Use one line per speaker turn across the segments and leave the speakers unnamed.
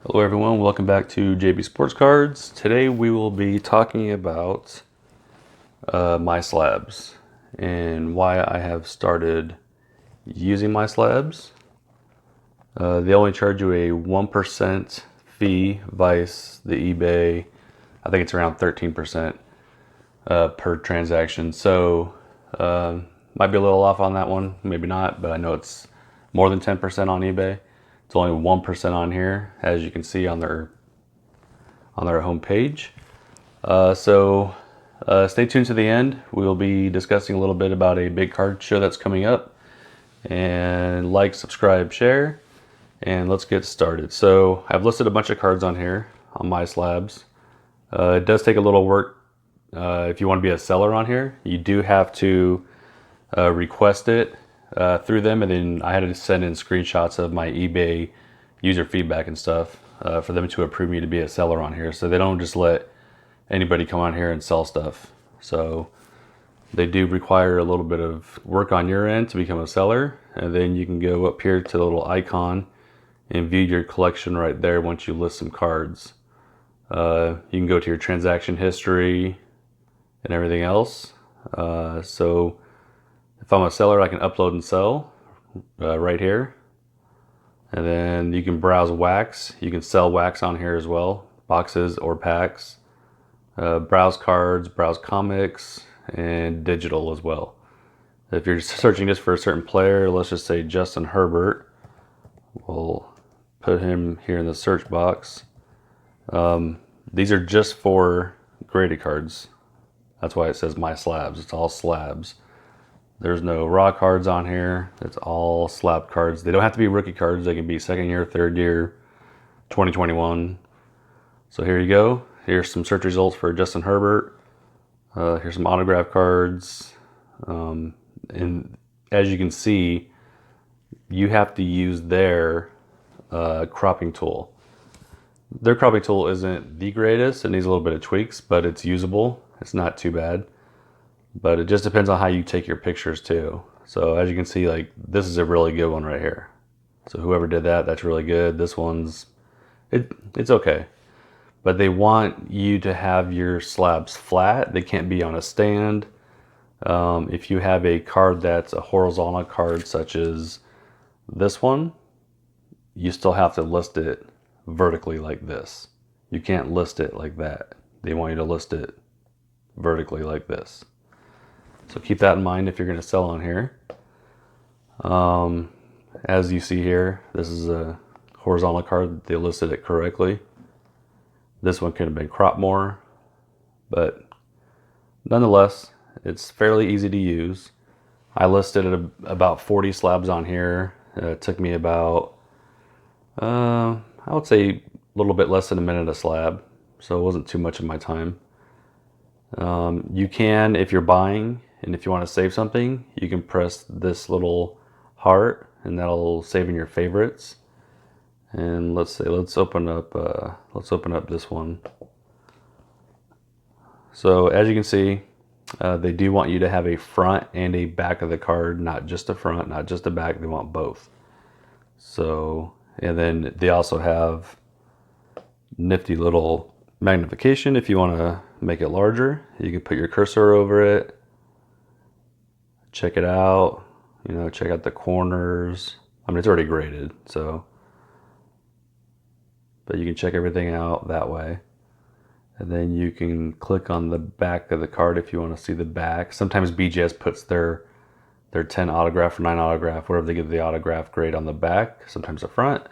Hello everyone, welcome back to JB Sports Cards. Today we will be talking about My Slabs and why I have started using My Slabs. They only charge you a 1% fee, vice the eBay. I think it's around 13% per transaction. So might be a little off on that one, maybe not, but I know it's more than 10% on eBay. It's only 1% on here, as you can see on their homepage. Stay tuned to the end. We will be discussing a little bit about a big card show that's coming up. And like, subscribe, share, and let's get started. So I've listed a bunch of cards on here on My Slabs. It does take a little work if you want to be a seller on here. You do have to request it through them, and then I had to send in screenshots of my eBay user feedback and stuff for them to approve me to be a seller on here. So they don't just let anybody come on here and sell stuff. So they do require a little bit of work on your end to become a seller, and then you can go up here to the little icon and view your collection right there once you list some cards. You can go to your transaction history and everything else. So if I'm a seller, I can upload and sell right here. And then you can browse wax. You can sell wax on here as well, boxes or packs. Browse cards, browse comics, and digital as well. If you're searching just for a certain player, let's just say Justin Herbert, we'll put him here in the search box. These are just for graded cards. That's why it says My Slabs. It's all slabs. There's no raw cards on here. It's all slab cards. They don't have to be rookie cards. They can be second year, third year, 2021. So here you go. Here's some search results for Justin Herbert. Here's some autograph cards. And as you can see, you have to use their cropping tool. Their cropping tool isn't the greatest. It needs a little bit of tweaks, but it's usable. It's not too bad. But it just depends on how you take your pictures too. So as you can see, like, this is a really good one right here. So whoever did that, that's really good. This one's, it's okay. But they want you to have your slabs flat. They can't be on a stand. If you have a card that's a horizontal card, such as this one, you still have to list it vertically like this. You can't list it like that. They want you to list it vertically like this. So keep that in mind if you're going to sell on here. As you see here, this is a horizontal card. They listed it correctly. This one could have been cropped more, but nonetheless, it's fairly easy to use. I listed about 40 slabs on here. It took me about, I would say a little bit less than a minute a slab, so it wasn't too much of my time. You can, if you're buying and if you want to save something, you can press this little heart and that'll save in your favorites. And let's open up this one. So as you can see, they do want you to have a front and a back of the card, not just a front, not just a back. They want both. So, and then they also have nifty little magnification. If you want to make it larger, you can put your cursor over it, check it out, check out the corners. I mean, it's already graded, so, but you can check everything out that way. And then you can click on the back of the card if you want to see the back. Sometimes BGS puts their 10 autograph or 9 autograph, wherever they give the autograph grade on the back, sometimes the front.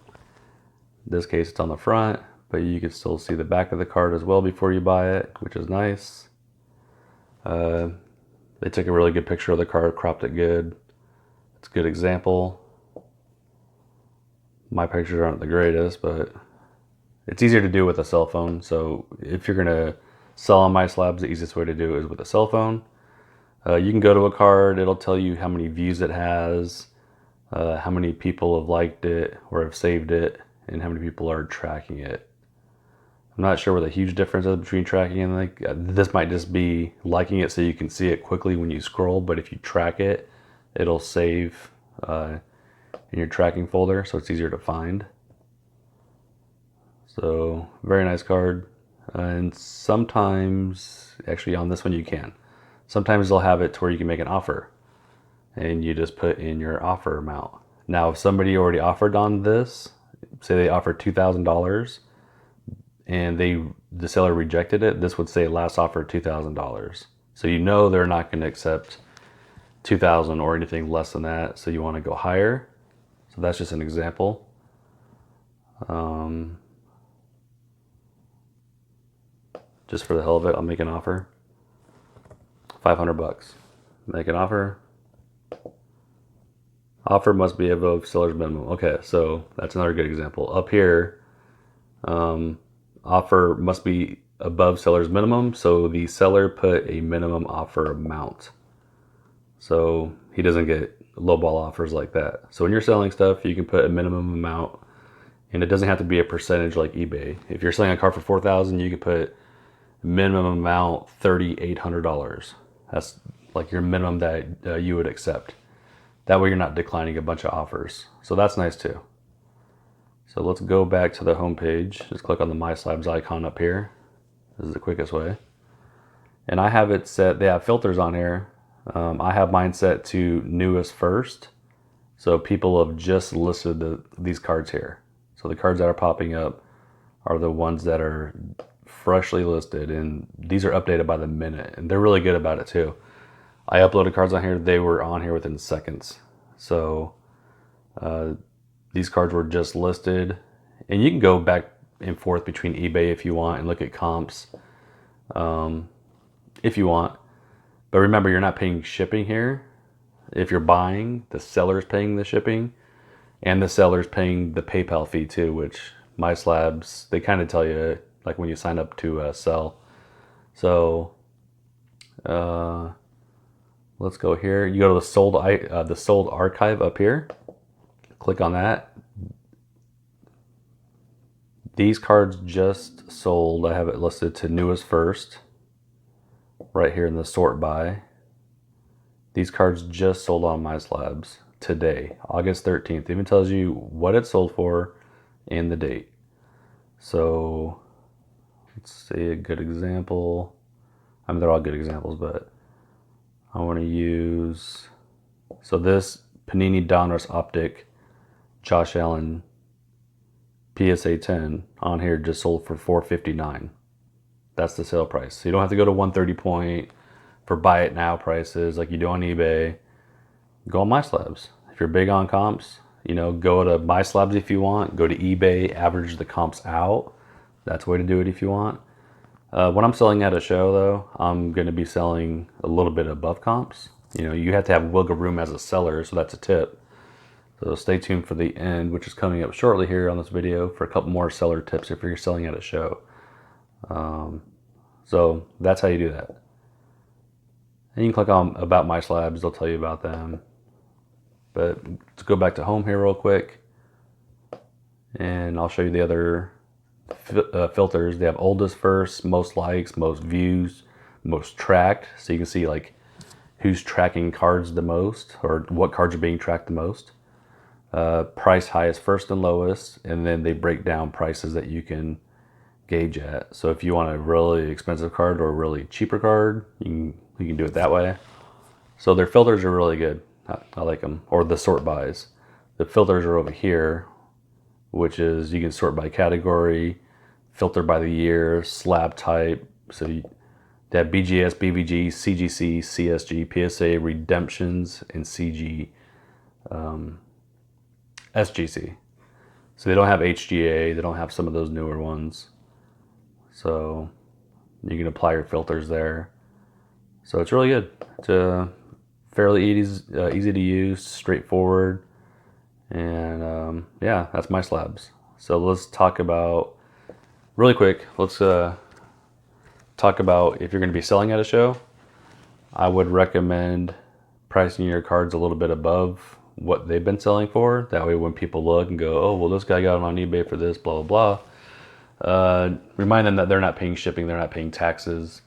In this case, it's on the front, but you can still see the back of the card as well before you buy it, which is nice. They took a really good picture of the card, cropped it good. It's a good example. My pictures aren't the greatest, but it's easier to do with a cell phone. So if you're gonna sell on My Slabs, the easiest way to do it is with a cell phone. You can go to a card, it'll tell you how many views it has, how many people have liked it or have saved it, and how many people are tracking it. I'm not sure what the huge difference is between tracking and this might just be liking it so you can see it quickly when you scroll, but if you track it, it'll save in your tracking folder so it's easier to find. So very nice card. And sometimes, actually on this one you can. Sometimes they'll have it to where you can make an offer and you just put in your offer amount. Now, if somebody already offered on this, say they offered $2,000 and the seller rejected it, this would say last offer $2,000. So you know they're not going to accept 2,000 or anything less than that. So you want to go higher. So that's just an example. Just for the hell of it, I'll make an offer. 500 bucks. Make an offer. Offer must be above seller's minimum. Okay, so that's another good example. Up here, offer must be above seller's minimum. So the seller put a minimum offer amount. So he doesn't get lowball offers like that. So when you're selling stuff, you can put a minimum amount, and it doesn't have to be a percentage like eBay. If you're selling a car for $4,000, you can put minimum amount $3,800. That's like your minimum that you would accept. That way you're not declining a bunch of offers. So that's nice too. So let's go back to the home page. Just click on the My Slabs icon up here. This is the quickest way. And I have it set, they have filters on here. I have mine set to newest first. So people have just listed these cards here. So the cards that are popping up are the ones that are freshly listed, and these are updated by the minute, and they're really good about it too. I uploaded cards on here, they were on here within seconds. So these cards were just listed, and you can go back and forth between eBay if you want and look at comps if you want. But remember, you're not paying shipping here. If you're buying, the seller's paying the shipping, and the seller's paying the PayPal fee too, which My Slabs, they kind of tell you like when you sign up to sell. So let's go here. You go to the sold archive up here. Click on that. These cards just sold. I have it listed to newest first. Right here in the sort by. These cards just sold on My Slabs today, August 13th. It even tells you what it sold for and the date. So let's see a good example. I mean, they're all good examples, but I want to use, so this Panini Donruss Optic Josh Allen PSA 10 on here just sold for $459. That's the sale price. So you don't have to go to 130 point for buy it now prices like you do on eBay. Go on My Slabs. If you're big on comps, you know, go to My Slabs if you want. Go to eBay, average the comps out. That's the way to do it if you want. When I'm selling at a show though, I'm going to be selling a little bit above comps. You know, you have to have wiggle room as a seller, so that's a tip. So stay tuned for the end, which is coming up shortly here on this video, for a couple more seller tips if you're selling at a show. So that's how you do that. And you can click on About My Slabs, they'll tell you about them. But let's go back to home here real quick, and I'll show you the other filters. They have oldest first, most likes, most views, most tracked. So you can see like who's tracking cards the most, or what cards are being tracked the most. Price highest first and lowest, and then they break down prices that you can gauge at. So if you want a really expensive card or a really cheaper card, you can do it that way. So their filters are really good. I like them. Or the sort bys. The filters are over here, which is you can sort by category, filter by the year, slab type. So they have BGS, BVG, CGC, CSG, PSA, redemptions, and CG, SGC. So they don't have HGA. They don't have some of those newer ones. So you can apply your filters there. So it's really good. It's fairly easy to use, straightforward, and yeah, that's My Slabs. So let's talk about, really quick, let's talk about if you're going to be selling at a show. I would recommend pricing your cards a little bit above what they've been selling for. That way when people look and go, oh, well, this guy got it on eBay for this, blah, blah, blah. Remind them that they're not paying shipping, they're not paying taxes.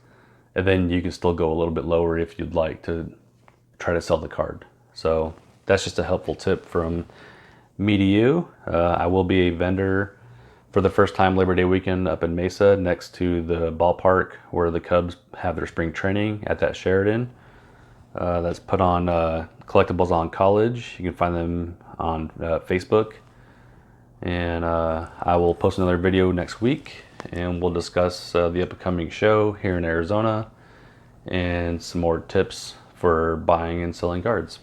And then you can still go a little bit lower if you'd like to try to sell the card. So that's just a helpful tip from me to you. I will be a vendor for the first time Labor Day weekend up in Mesa, next to the ballpark where the Cubs have their spring training at that Sheridan. That's put on Collectibles on College. You can find them on Facebook. And I will post another video next week, and we'll discuss the upcoming show here in Arizona and some more tips for buying and selling cards.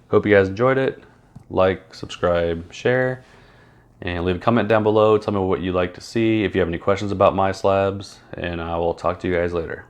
Hope you guys enjoyed it. Like, subscribe, share, and leave a comment down below. Tell me what you'd like to see, if you have any questions about My Slabs, and I will talk to you guys later.